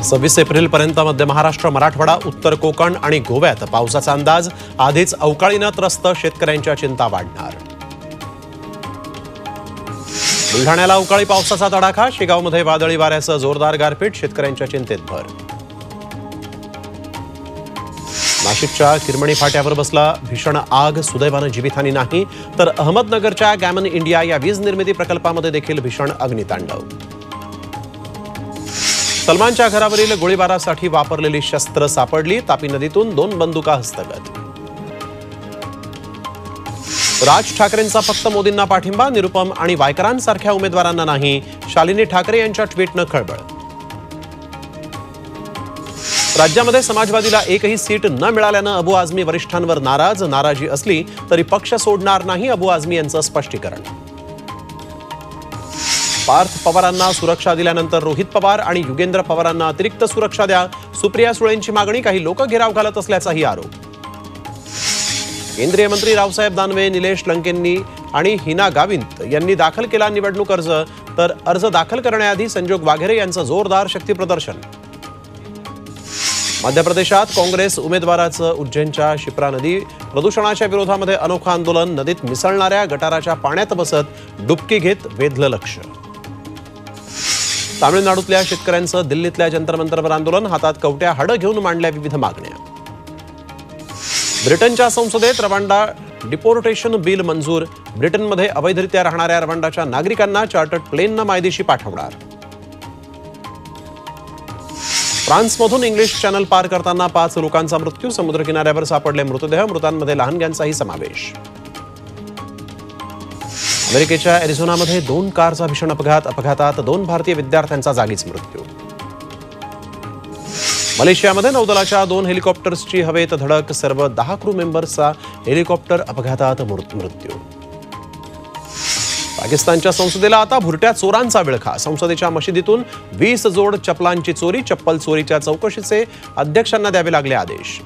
26 एप्रिलपर्यंत मध्य महाराष्ट्र, मराठवाडा, उत्तर कोकण आणि गोव्यात पावसाचा अंदाज. आधीच अवकाळीनं त्रस्त शेतकऱ्यांच्या चिंता वाढणार. बुलढाण्याला अवकाळी पावसाचा तडाखा. शेगावमध्ये वादळी वाऱ्यासह जोरदार गारपीट. शेतकऱ्यांच्या चिंतेत भर. नाशिकच्या किरमणी फाट्यावर बसला भीषण आग. सुदैवानं जीवितहानी नाही. तर अहमदनगरच्या गॅमन इंडिया या वीज निर्मिती प्रकल्पामध्ये देखील भीषण अग्नितांडव. सलमानच्या घरावरील गोळीबारासाठी वापरलेली शस्त्र सापडली. तापी नदीतून 2 बंदुका हस्तगत. राज ठाकरेंचा फक्त मोदींना पाठिंबा. निरुपम आणि वायकरांसारख्या उमेदवारांना नाही. शालिनी ठाकरे यांच्या ट्विटनं खळबळ. राज्यामध्ये समाजवादीला एकही सीट न मिळाल्यानं अबू आझमी वरिष्ठांवर नाराज. नाराजी असली तरी पक्ष सोडणार नाही. अबू आझमी यांचं स्पष्टीकरण. पार्थ पवारांना सुरक्षा दिल्यानंतर रोहित पवार आणि युगेंद्र पवारांना अतिरिक्त सुरक्षा द्या. सुप्रिया सुळेंची मागणी. काही लोक घेराव घालत असल्याचाही आरोप. केंद्रीय मंत्री रावसाहेब दानवे, निलेश लंकेंनी आणि हिना गावित यांनी दाखल केला निवडणूक अर्ज. तर अर्ज दाखल करण्याआधी संजोग वाघेरे यांचं जोरदार शक्तीप्रदर्शन. मध्य प्रदेशात काँग्रेस उमेदवाराचं उज्जैनच्या शिप्रा नदी प्रदूषणाच्या विरोधामध्ये अनोखं आंदोलन. नदीत मिसळणाऱ्या गटाराच्या पाण्यात बसत डुबकी घेत वेधलं लक्ष. तामिळनाडूतल्या शेतकऱ्यांचं दिल्लीतल्या जंतर मंतरवर आंदोलन. हातात कवट्या हाडं घेऊन मांडल्या विविध मागण्या. ब्रिटनच्या संसदेत रवांडा डिपोर्टेशन बिल मंजूर. ब्रिटनमध्ये अवैधरित्या राहणाऱ्या रवांडाच्या नागरिकांना चार्टर्ड प्लेननं मायदेशी पाठवणार. फ्रान्समधून इंग्लिश चॅनल पार करताना 5 लोकांचा मृत्यू. समुद्रकिनाऱ्यावर सापडले मृतदेह. मृतांमध्ये लहानग्यांचाही समावेश. अमेरिकेच्या एरिझोनामध्ये 2 कारचा भीषण अपघात. अपघातात 2 भारतीय विद्यार्थ्यांचा जागीच मृत्यू. मलेशियामध्ये नौदलाच्या 2 हेलिकॉप्टर्सची हवेत धडक. सर्व 10 क्रू मेंबर्सचा हेलिकॉप्टर अपघातात मृत्यू. पाकिस्तानच्या संसदेला आता भुरट्या चोरांचा विळखा. संसदेच्या मशिदीतून 20 जोड चपलांची चोरी. चप्पल चोरीच्या चौकशीचे अध्यक्षांना द्यावे लागले आदेश.